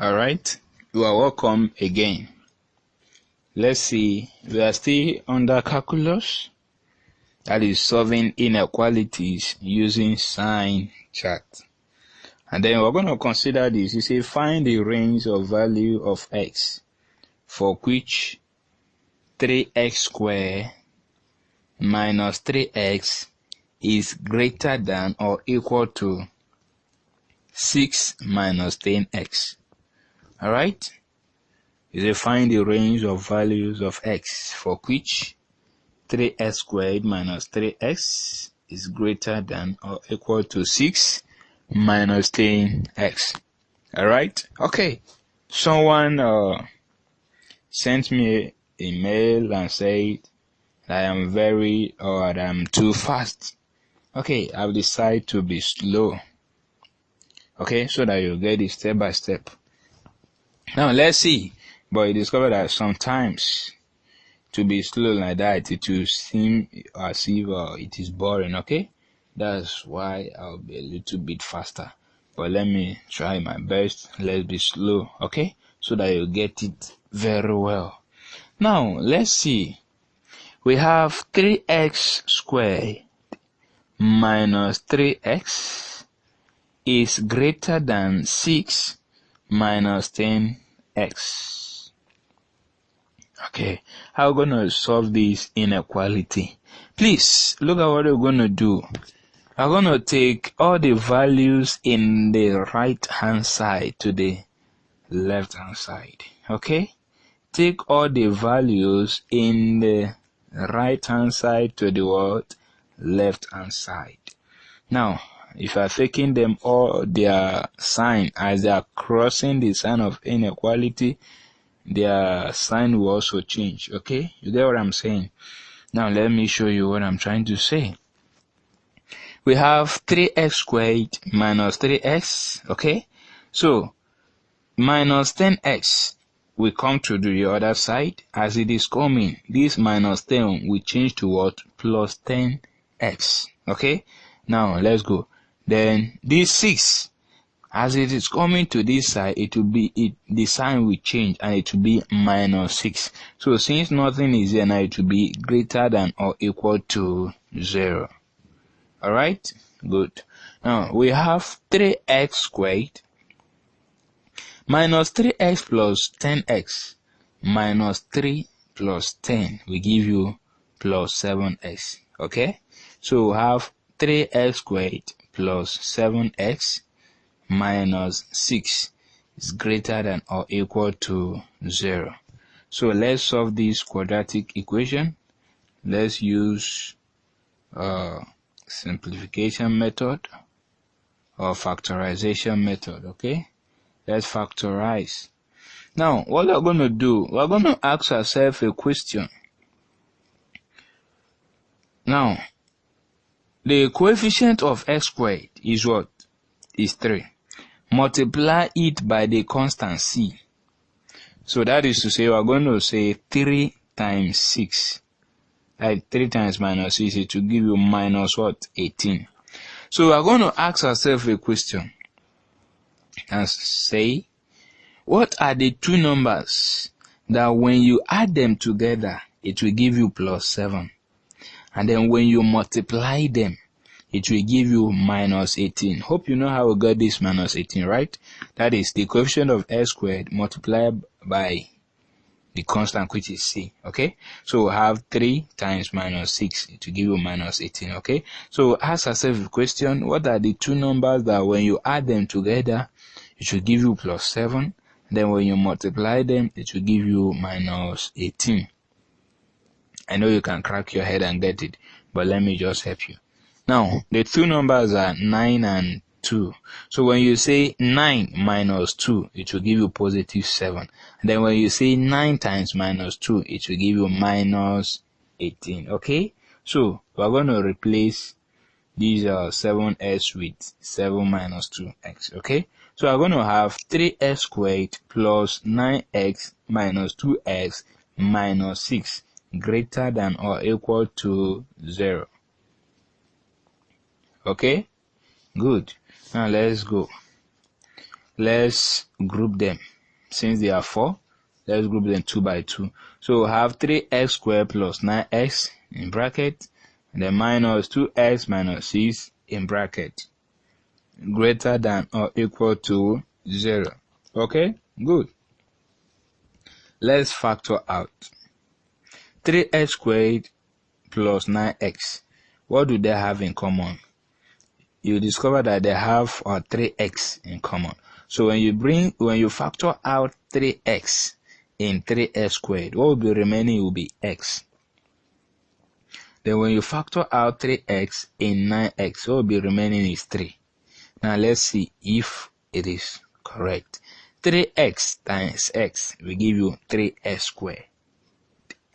All right, you are welcome again. Let's see, we are still under calculus, that is solving inequalities using sign chart. And then we're going to consider this. You say find the range of value of x for which 3x squared minus 3x is greater than or equal to 6 minus 10x. Alright? You say find the range of values of x for which 3x squared minus 3x is greater than or equal to 6 minus 10x. Alright? Okay. Someone sent me a mail and said that I am that I'm too fast. Okay, I've decided to be slow. Okay, so that you get it step by step. Now let's see. But you discover that sometimes to be slow like that, it will seem as if it is boring. Okay, that's why I'll be a little bit faster. But let me try my best. Let's be slow. Okay, so that you get it very well. Now let's see. We have 3x squared minus 3x is greater than 6 minus 10x. Okay, how are we going to solve this inequality? Please look at what we're going to do. We're going to take all the values in the right hand side to the left hand side. Okay, take all the values in the right hand side to the what? Left hand side. Now, if you are taking them all their sign as they are crossing the sign of inequality, their sign will also change. Okay, you get what I'm saying? Now let me show you what I'm trying to say. We have 3x squared minus 3x. Okay, so minus 10x will come to the other side. As it is coming, this minus 10 will change to what? Plus 10x. Okay, now let's go. Then this 6, as it is coming to this side, the sign will change and it will be minus 6. So since nothing is here now, it will be greater than or equal to 0. Alright, good. Now we have 3x squared minus 3x plus 10x minus 3 plus 10 will give you plus 7x. Okay, so we have 3x squared plus 7x minus 6 is greater than or equal to 0. So let's solve this quadratic equation. Let's use simplification method or factorization method. Okay, let's factorize. Now what we're going to do, we're going to ask ourselves a question. Now the coefficient of x squared is what? Is 3. Multiply it by the constant c. So that is to say, we're going to say 3 times 6. Like 3 times minus 6, it will give you minus what? 18. So we're going to ask ourselves a question and say, what are the two numbers that when you add them together, it will give you plus 7? And then when you multiply them, it will give you minus 18. Hope you know how we got this minus 18, right? That is the coefficient of x squared multiplied by the constant, which is c. Okay, so we have 3 times minus 6, it will give you minus 18. Okay, so ask yourself a question, what are the two numbers that when you add them together, it will give you plus 7? Then when you multiply them, it will give you minus 18. I know you can crack your head and get it, but let me just help you. Now, the two numbers are 9 and 2. So when you say 9 minus 2, it will give you positive 7. And then when you say 9 times minus 2, it will give you minus 18. Okay? So we're going to replace these 7s with 7 minus 2x. Okay? So we're going to have 3x squared plus 9x minus 2x minus 6 greater than or equal to 0. Okay, good. Now let's go. let's group them. Since they are 4, let's group them 2 by 2. So we have 3x squared plus 9x in bracket, and then minus 2x minus 6 in bracket, greater than or equal to 0. Okay, good. Let's factor out 3x squared plus 9x. What do they have in common? You discover that they have 3x in common. So when you factor out 3x in 3x squared, what will be remaining will be x. Then when you factor out 3x in 9x, what will be remaining is 3. Now let's see if it is correct. 3x times x will give you 3x squared.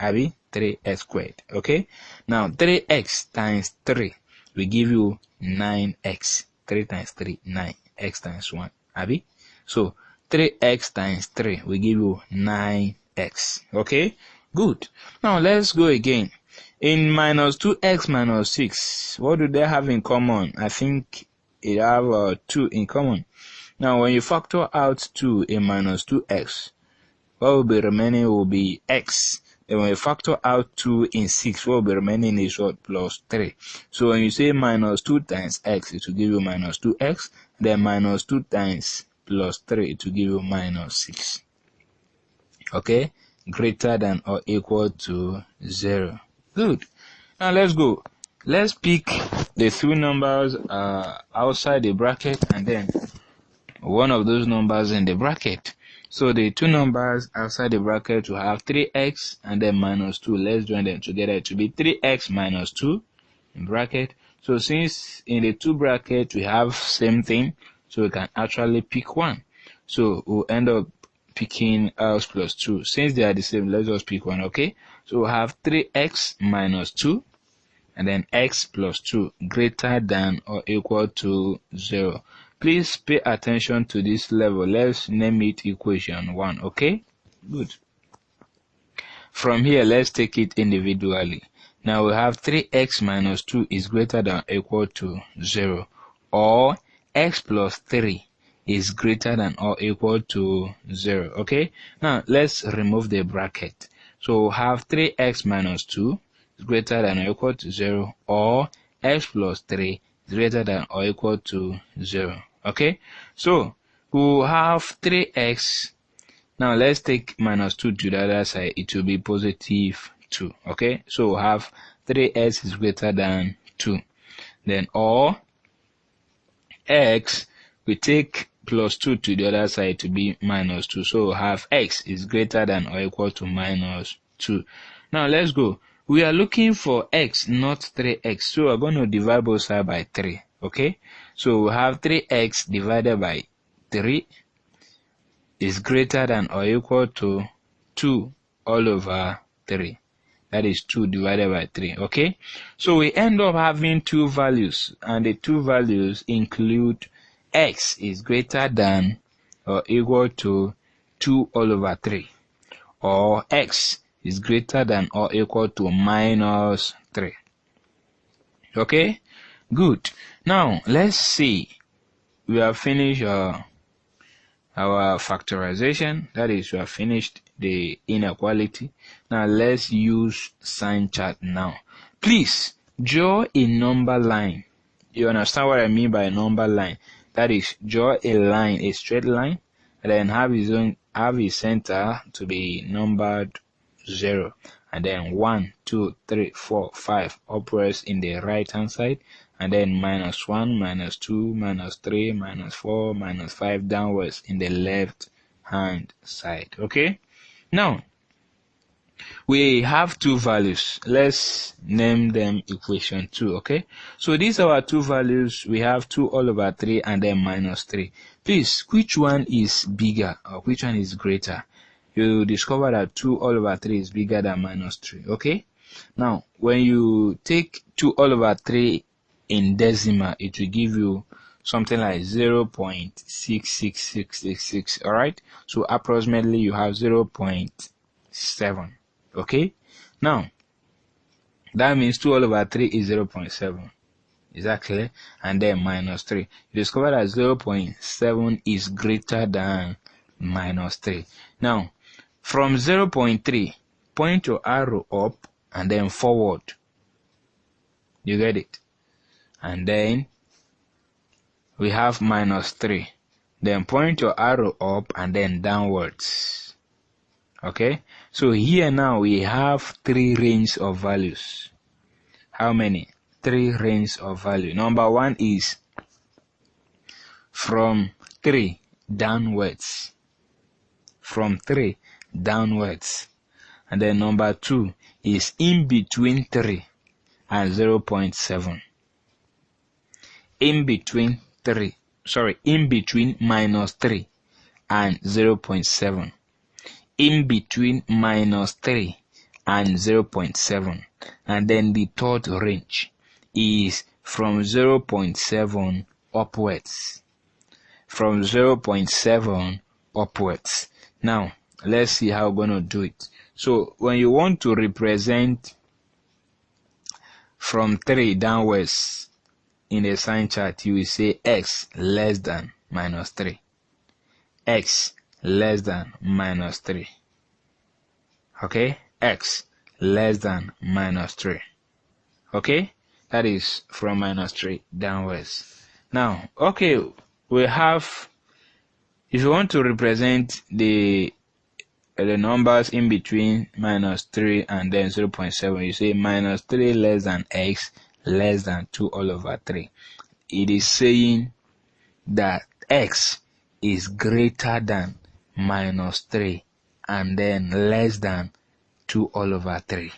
Abi 3x squared. Okay. Now 3x times 3 will give you 9x. 3 times 3, 9. X times 1. Abi. So 3x times 3 will give you 9x. Okay. Good. Now let's go again. In minus 2x minus 6, what do they have in common? I think it have 2 in common. Now when you factor out 2 in minus 2x, what will be remaining will be x. Then when you factor out 2 in 6, what will be remaining is what? Plus 3. So when you say minus 2 times x, it will give you minus 2x. Then minus 2 times plus 3, it will give you minus 6. Okay? Greater than or equal to 0. Good. Now let's go. Let's pick the 2 numbers outside the bracket and then one of those numbers in the bracket. So the 2 numbers outside the bracket will have 3x and then minus 2. Let's join them together to be 3x minus 2 in bracket. So since in the 2 bracket we have same thing, so we can actually pick one. So we'll end up picking x plus 2. Since they are the same, let's just pick one. Okay. So we'll have 3x minus 2 and then x plus 2 greater than or equal to 0. Please pay attention to this level. Let's name it equation 1. Okay, good. From here, let's take it individually. Now we have 3x minus 2 is greater than or equal to 0, or x plus 3 is greater than or equal to 0. Okay, now let's remove the bracket. So we have 3x minus 2 is greater than or equal to 0, or x plus 3 is greater than or equal to 0. Okay, so we'll have 3x. Now let's take minus 2 to the other side. It will be positive 2. Okay, so we'll have 3x is greater than 2. Then or x, we take plus 2 to the other side to be minus 2. So we'll have x is greater than or equal to minus 2. Now let's go. We are looking for x, not 3x. So we're going to divide both sides by 3. Okay, so we have 3x divided by 3 is greater than or equal to 2 all over 3. That is 2 divided by 3. Okay, so we end up having 2 values, and the 2 values include x is greater than or equal to 2 all over 3, or x is greater than or equal to minus 3. Okay, good. Now let's see. We have finished our factorization. That is, we have finished the inequality. Now let's use sign chart now. Please draw a number line. You understand what I mean by a number line? That is, draw a line, a straight line, and then have its center to be numbered 0, and then 1, 2, 3, 4, 5 upwards in the right hand side, and then minus 1, minus 2, minus 3, minus 4, minus 5 downwards in the left hand side. Okay, now we have 2 values. Let's name them equation 2. Okay, so these are our 2 values. We have 2 all over 3 and then minus 3. Please, which one is bigger or which one is greater? You discover that 2 all over 3 is bigger than minus 3. Okay, now when you take 2 all over 3 in decimal, it will give you something like 0.66666. all right, so approximately you have 0.7. okay, now that means 2 all over 3 is 0.7. exactly, and then minus 3. You discover that 0.7 is greater than minus 3. Now, from 0.3, point your arrow up and then forward. You get it? And then we have minus 3. Then point your arrow up and then downwards. Okay? So here now we have 3 ranges of values. How many? 3 ranges of value. Number 1 is from 3 downwards. From 3 downwards. And then number 2 is in between 3 and 0.7. In between minus 3 and 0.7. In between minus 3 and 0.7. And then the third range is from 0.7 upwards. From 0.7 upwards. Now, let's see how we're going to do it. So, when you want to represent from 3 downwards in the sign chart, you will say x less than minus 3. X less than minus 3. Okay? X less than minus 3. Okay? That is from minus 3 downwards. Now, okay, we have, if you want to represent the numbers in between minus 3 and then 0.7, you say minus 3 less than x less than 2 all over 3. It is saying that x is greater than minus 3 and then less than 2 all over 3.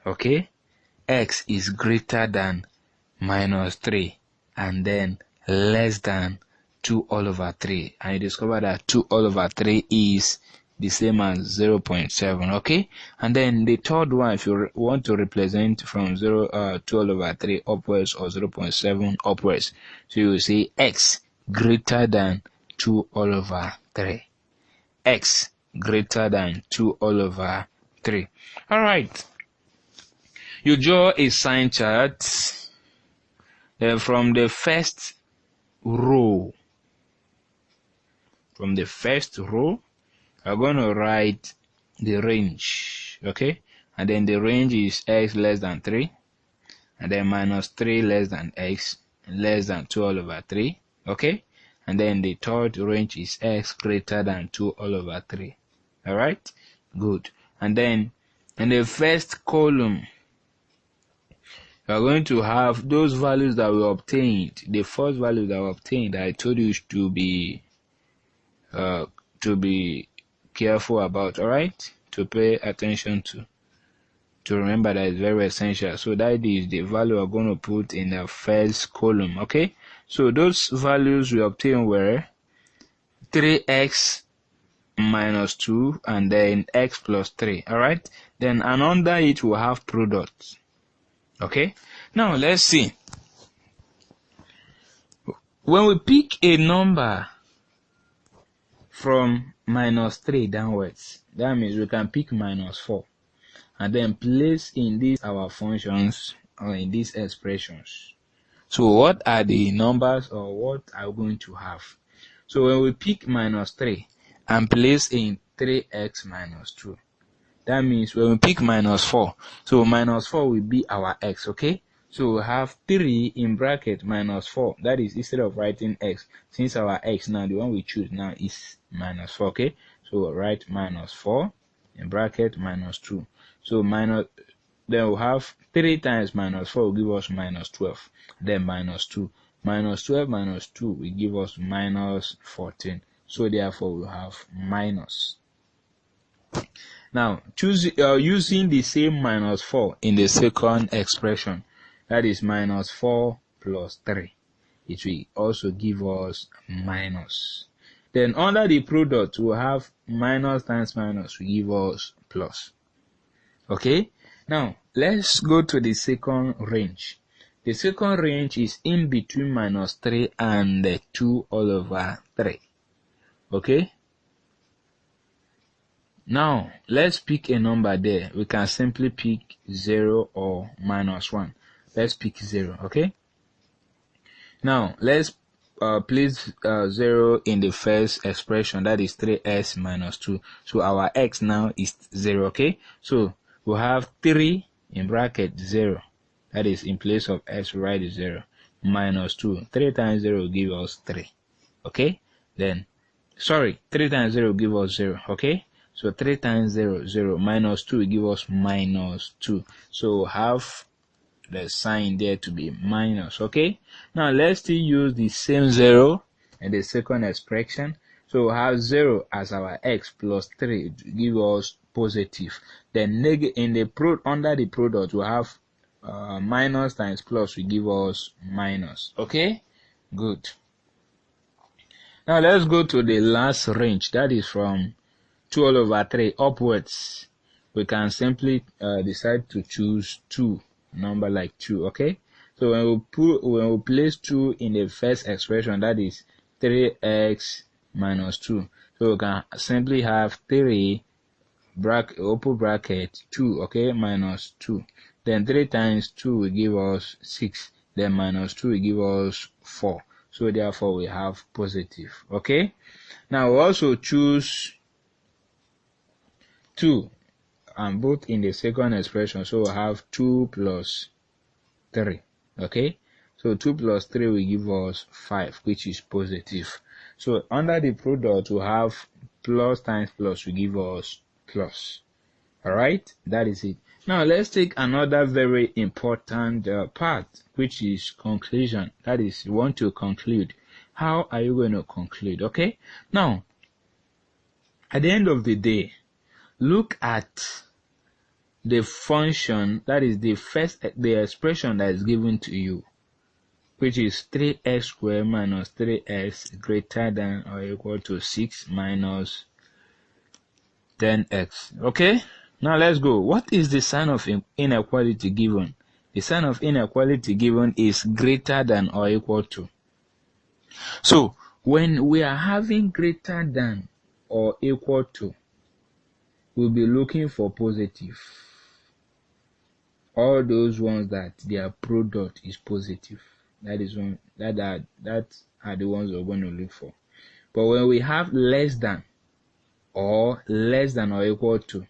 Okay? X is greater than minus 3 and then less than 2 all over 3. And you discover that 2 all over 3 is the same as 0.7. Okay? And then the third one, if you want to represent from 2 all over 3 upwards or 0.7 upwards, so you will say x greater than 2 all over 3. X greater than 2 all over 3. Alright. You draw a sign chart from the first row. From the first row, I'm going to write the range. Okay? And then the range is x less than 3. And then minus 3 less than x less than 2 all over 3. Okay? And then the third range is x greater than 2 all over 3. Alright? Good. And then in the first column, we are going to have those values that we obtained. The first value that we obtained, I told you to be careful about. Alright? To pay attention to remember that is very essential. So that is the value we're going to put in the first column. Okay? So those values we obtained were 3x minus 2 and then x plus 3. Alright? Then and under it we'll have products. Okay? Now let's see. When we pick a number from minus 3 downwards, that means we can pick minus 4 and then place in these our functions or in these expressions. So what are the numbers or what are we going to have? So when we pick minus 3 and place in 3x minus 2, that means when we pick minus 4, so minus 4 will be our x, okay? So we have 3 in bracket minus 4. That is, instead of writing x, since our x now, the one we choose now is minus 4, okay? So we'll write minus 4 in bracket minus 2. So minus, then we'll have 3 times minus 4 will give us minus 12. Then minus 2. Minus 12 minus 2 will give us minus 14. So therefore we'll have minus. Now, using the same minus 4 in the second expression, that is minus 4 plus 3, it will also give us minus. Then under the product, we'll have minus times minus will give us plus. Okay? Now, let's go to the second range. The second range is in between minus 3 and 2 all over 3. Okay? Now, let's pick a number there. We can simply pick 0 or minus 1. let's pick 0. Okay, now let's place 0 in the first expression, that is 3x minus 2. So our x now is 0. Okay, so we'll have 3 in bracket 0, that is in place of x we write 0, minus 2. 3 times 0 will give us 3. Okay, then 3 times 0 will give us 0. Okay, so 3 times 0, 0, minus 2 will give us minus 2. So we'll have the sign there to be minus. Okay, now let's still use the same 0 in the second expression. So we'll have 0 as our x plus 3 to give us positive. Then in the under the product we'll have minus times plus will give us minus. Okay, good. Now let's go to the last range, that is from 2 all over 3 upwards. We can simply decide to choose 2, number like 2. Okay, so when we place 2 in the first expression, that is 3x minus 2, so we can simply have 3 open bracket 2, okay, minus 2. Then 3 times 2 will give us 6, then minus 2 will give us 4. So therefore we have positive. Okay, now we also choose 2 and both in the second expression, so we have 2 plus 3. Okay, so 2 plus 3 will give us 5, which is positive. So under the product we have plus times plus will give us plus. Alright, that is it. Now let's take another very important part, which is conclusion. That is, you want to conclude. How are you going to conclude? Okay, now at the end of the day, look at the function, that is the expression that is given to you, which is 3x squared minus 3x greater than or equal to 6 minus 10x. Okay, now let's go. What is the sign of inequality given? The sign of inequality given is greater than or equal to. So when we are having greater than or equal to, we'll be looking for positive. All those ones that their product is positive, that is one that are the ones we're going to look for. But when we have less than or equal to,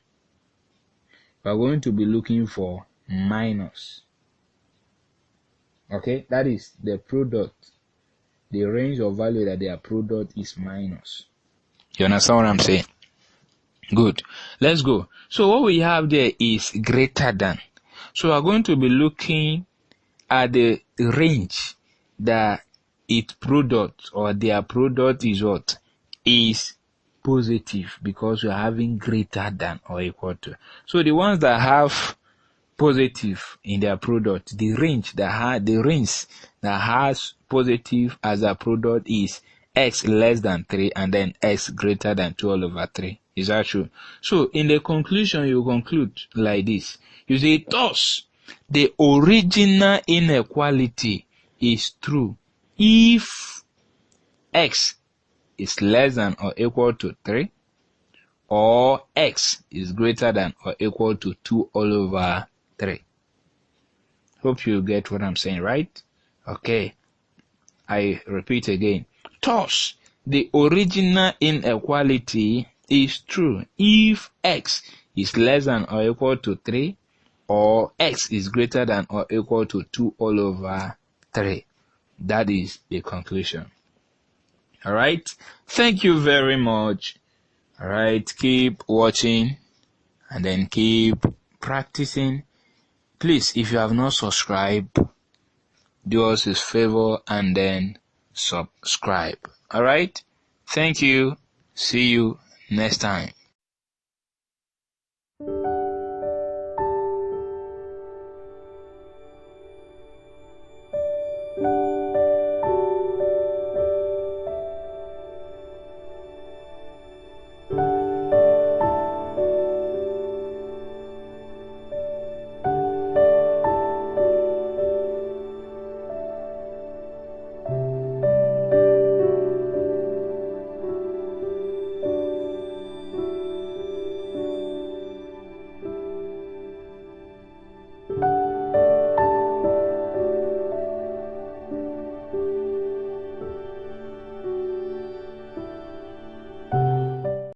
we're going to be looking for minus. Okay, that is the product, the range of value that their product is minus. You understand what I'm saying? Good, let's go. So what we have there is greater than. So we're going to be looking at the range that its product or their product is what? Is positive, because we're having greater than or equal to. So the ones that have positive in their product, the range that has positive as a product is x less than 3 and then x greater than 2 all over 3. Is that true? So in the conclusion, you conclude like this. You say, thus, the original inequality is true if x is less than or equal to 3 or x is greater than or equal to 2 all over 3. Hope you get what I'm saying, right? Okay, I repeat again. Thus, the original inequality is true if x is less than or equal to 3 or x is greater than or equal to 2 all over 3. That is the conclusion. Alright, thank you very much. Alright, keep watching and then keep practicing. Please, if you have not subscribed, do us a favor and then subscribe. Alright, thank you. See you next time.